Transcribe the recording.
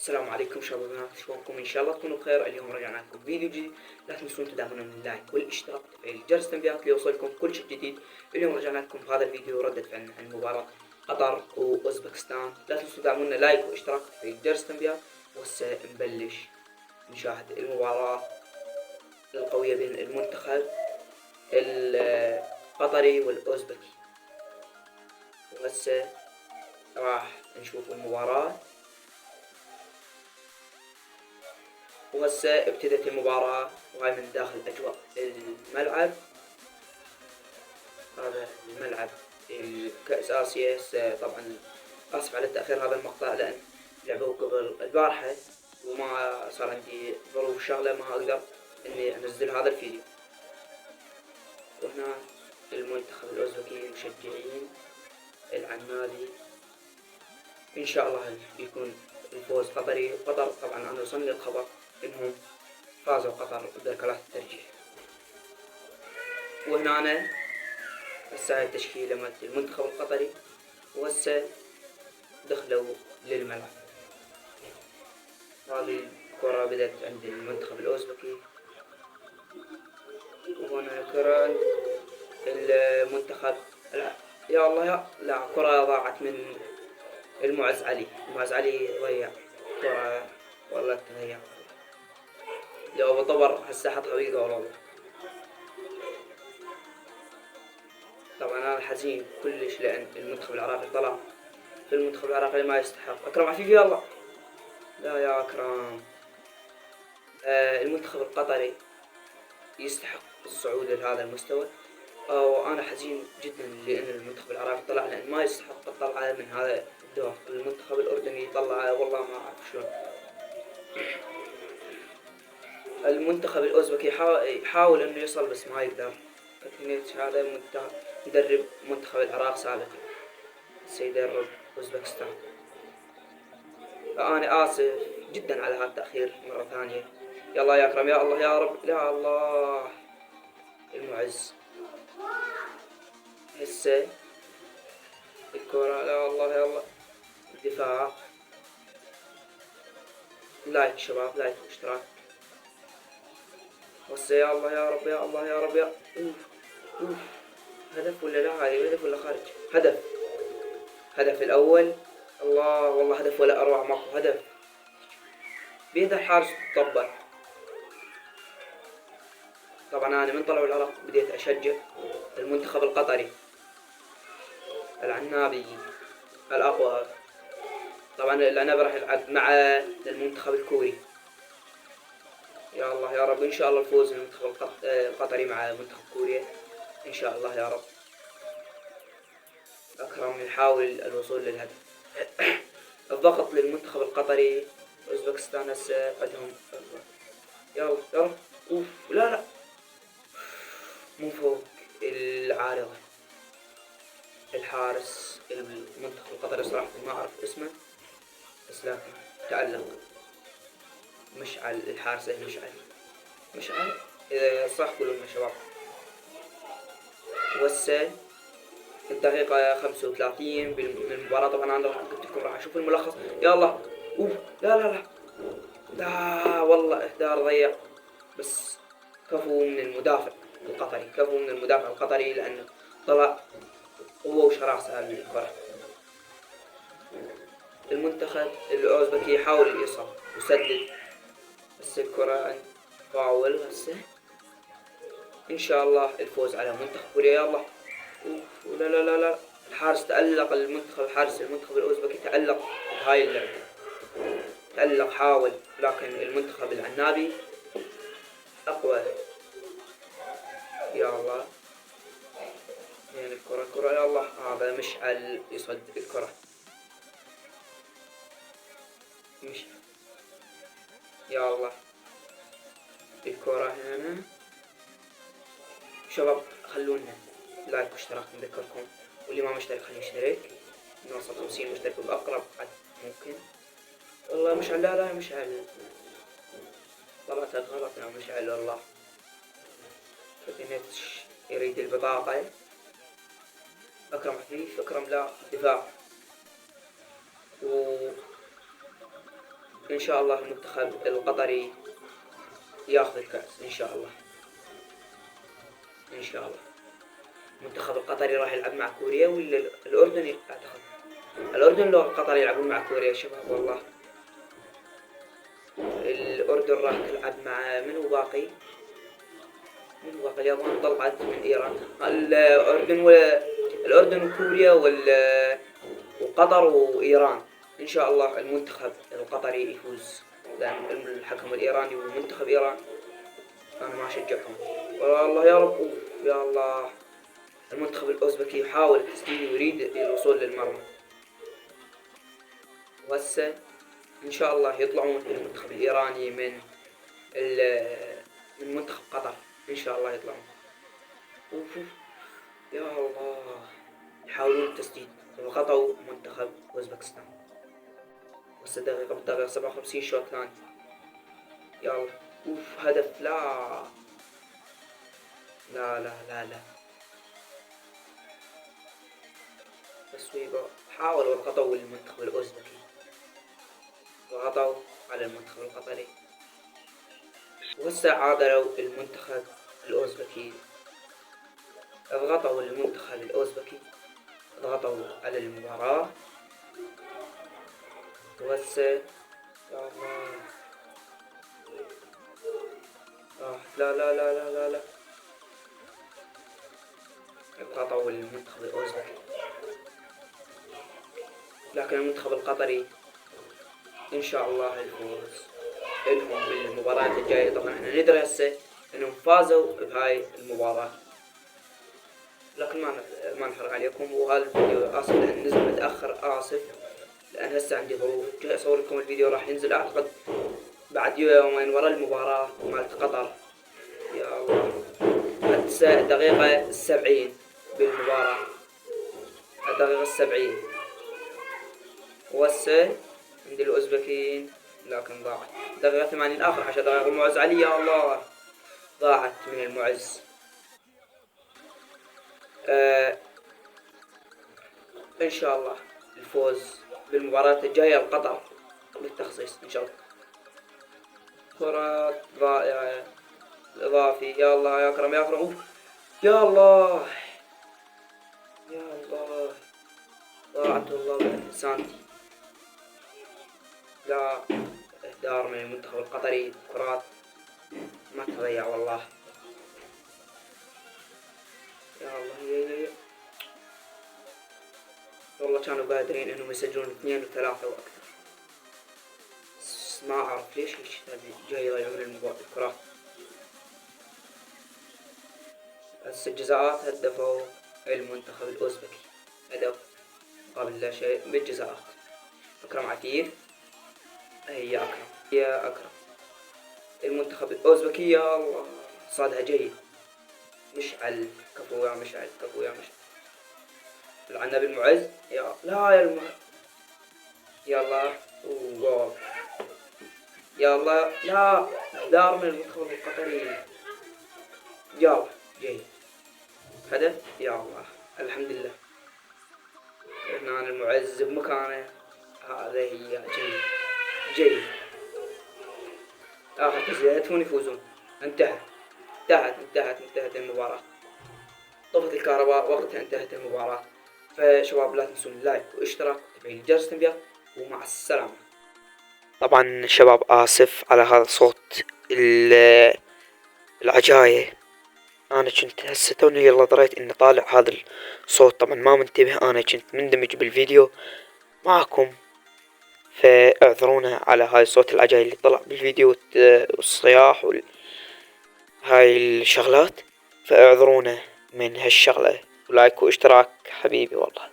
السلام عليكم شباب، شلونكم؟ ان شاء الله تكونوا بخير. اليوم رجعنا لكم فيديو جديد. لا تنسون تدعمونا من اللايك والاشتراك وتفعيل جرس التنبيهات ليوصلكم كل شيء جديد. اليوم رجعنا لكم بهذا الفيديو ردة فعل عن مباراة قطر واوزبكستان. لا تنسوا تدعمونا لايك واشتراك وتفعيل جرس التنبيهات. وهسه نبلش نشاهد المباراة القوية بين المنتخب القطري والاوزبكي. وهسه راح نشوف المباراة. وهسه ابتدت المباراة وهاي من داخل أجواء الملعب. هذا الملعب كأس آسيا. طبعا آسف على التأخير هذا المقطع لأن لعبوه قبل البارحة وما صار عندي ظروف شغلة ما أقدر إني أنزل هذا الفيديو. وهنا المنتخب الأوزبكي مشجعين العنابي. إن شاء الله بيكون الفوز قطري. وقطر طبعا أنا وصلني الخبر إنهم فازوا قطر بركلات الترجيح. وهنا هسه هاي التشكيلة مالت المنتخب القطري. وهسه دخلوا للملعب. هذه الكرة بدأت عند المنتخب الأوزبكي، وهنا كرة عند المنتخب. يا الله لا كرة ضاعت من المعز علي. المعز علي ضيع كرة والله تضيع. لو بطور هسه حطها بيده والله. طبعا أنا حزين كلش لأن المنتخب العراقي طلع في المنتخب العراقي ما يستحق. أكرم عفيفي يلا. لا يا أكرم. المنتخب القطري يستحق الصعود لهذا المستوى. وأنا حزين جدا لأن المنتخب العراقي طلع لأن ما يستحق الطلعة من هذا الدور. المنتخب الأردني طلع والله ما أعرف شلون. المنتخب الأوزبكي يحاول إنه يصل بس ما يقدر. هذا مدرب منتخب العراق سابقا سيدرب أوزبكستان. أنا آسف جدا على هذا التأخير مرة ثانية. يلا يا أكرم يا الله يا رب يا الله. المعز هسه الكرة يا الله يا الله. الدفاع. لايك شباب لايك واشتراك. هسه يا الله يا رب يا الله يا رب يا أوف أوف. هدف ولا لا؟ هاي هدف ولا خارج؟ هدف الأول. الله والله هدف ولا أروع. ماكو هدف بيد الحارس طبل. طبعا أنا من طلعوا العراق بديت أشجع المنتخب القطري العنابي الأقوى. طبعا العنابي راح يلعب مع المنتخب الكوري. يا الله يا رب إن شاء الله الفوز المنتخب القطري مع منتخب كوريا إن شاء الله يا رب. أكرم يحاول الوصول للهدف. الضغط للمنتخب القطري. أوزبكستان هسه عندهم. يلا يا رب. أوف لا لا مو فوق العارضة. الحارس المنتخب القطري صراحة ما أعرف اسمه بس لكن تألق. مشعل الحارس مشعل إذا صح قولوا لنا شباب. وهسه الدقيقة 35 من المباراة. طبعا أنا قلت لكم راح أشوف الملخص. يا الله أوف لا لا لا لا والله إهدار ضيع. بس كفو من المدافع القطري لأنه طلع قوة وشراسة هذه الكرة. المنتخب الأوزبكي يحاول يصل ويسدد بس الكرة عند فاول. هسه إن شاء الله الفوز على منتخب كوريا. يا الله أوف لا لا لا لا. الحارس تألق. حارس المنتخب الأوزبكي تألق بهاي اللعبة. تألق حاول لكن المنتخب العنابي أقوى. يا الله يعني الكرة يا الله. هذا مشعل يصد الكرة. مشعل يا الله. الكرة هنا شباب خلونا لايك واشتراك نذكركم. واللي ما مشترك خليه يشترك. نوصل 50 مشترك بأقرب عد ممكن. والله مشعل لا لا مشعل طلعت غلط يا مشعل والله. فتنتش يريد البطاقة. أكرم عفيف. أكرم لا دفاع. إن شاء الله المنتخب القطري ياخذ الكأس إن شاء الله. إن شاء الله المنتخب القطري راح يلعب مع كوريا ولا الأردن؟ أعتقد الأردن لو قطر يلعبون مع كوريا يا شباب والله. الأردن راح تلعب مع منو باقي؟ اليابان طلعت من إيران. الأردن وكوريا وقطر وإيران. إن شاء الله المنتخب القطري يفوز، لأن الحكم الإيراني ومنتخب إيران أنا ما أشجعهم والله. يا رب يا الله. المنتخب الأوزبكي يحاول التسديد ويريد الوصول للمرمى، وهسه إن شاء الله يطلعون المنتخب الإيراني من منتخب قطر. إن شاء الله يطلعون. يا الله يحاولون التسديد وغطوا منتخب أوزبكستان. وهسه دقيقة 57 شوط ثاني. يلا هدف. لا لا لا لا لا. تسويبه حاولوا الغطوا المنتخب الأوزبكي وغطوا على المنتخب القطري، وهسه عادلوا المنتخب الأوزبكي. اضغطوا المنتخب الأوزبكي، اضغطوا على المباراة. وهسه يا الله. لا لا لا لا لا لا. اضغطوا المنتخب الأوزبكي، لكن المنتخب القطري إن شاء الله الفوز لهم بالمباراة الجاية. طبعا احنا ندري هسه انهم فازوا بهاي المباراة، لكن ما نحرق عليكم. وهذا الفيديو اسف لان نزل متأخر، اسف لان هسه عندي ظروف. جاي اصور لكم الفيديو راح ينزل اعتقد بعد يومين ورا المباراة مالت قطر. يا الله هسه الدقيقة 70 بالمباراة، الدقيقة 70. وهسه عندي الأوزبكيين لكن ضاعت. دقيقة 80 آخر 10 دقائق. المعز علي يا الله ضاعت من المعز. إن شاء الله الفوز بالمباراة الجاية القطر بالتخصيص إن شاء الله. كرة ضائعة إضافي. يا الله يا أكرم يا أكرم. يا الله يا الله ضاعت والله بسانتي. لا إهدار من المنتخب القطري. كرات ما تضيع والله. يا الله والله كانوا قادرين انهم يسجلون 2 و3 واكثر، بس ما اعرف ليش جاي يضيعون الكرات. هسه الجزاءات هدفوا المنتخب الاوزبكي، هدف قبل لا شيء بالجزاءات. اكرم عفيف. هي اكرم يا اكرم. المنتخب الاوزبكي يا الله صادها جيد. مشعل كفو يا مشعل، كفو يا مشعل. لعنا بالمعز. يا لا يا المعز. يا الله جول. يا الله لا دار من المنتخب القطري. يلا جيد هدف. يا الله الحمد لله. هنا المعز بمكانه. هذا هي جيد جيد. آخر تسديدتهم يفوزون. انتهت المباراة. طفت الكهرباء وقتها انتهت المباراة. فشباب لا تنسون اللايك واشتراك وتفعيل جرس التنبيهات، ومع السلامة. طبعا شباب آسف على هذا صوت العجاية. أنا كنت هسه توني يلا دريت إني طالع هذا الصوت، طبعا ما منتبه. أنا كنت مندمج بالفيديو معكم، فاعذرونا على هاي صوت العجاية اللي طلع بالفيديو والصياح هاي الشغلات، فاعذرونا من هالشغلة. ولايك واشتراك حبيبي والله.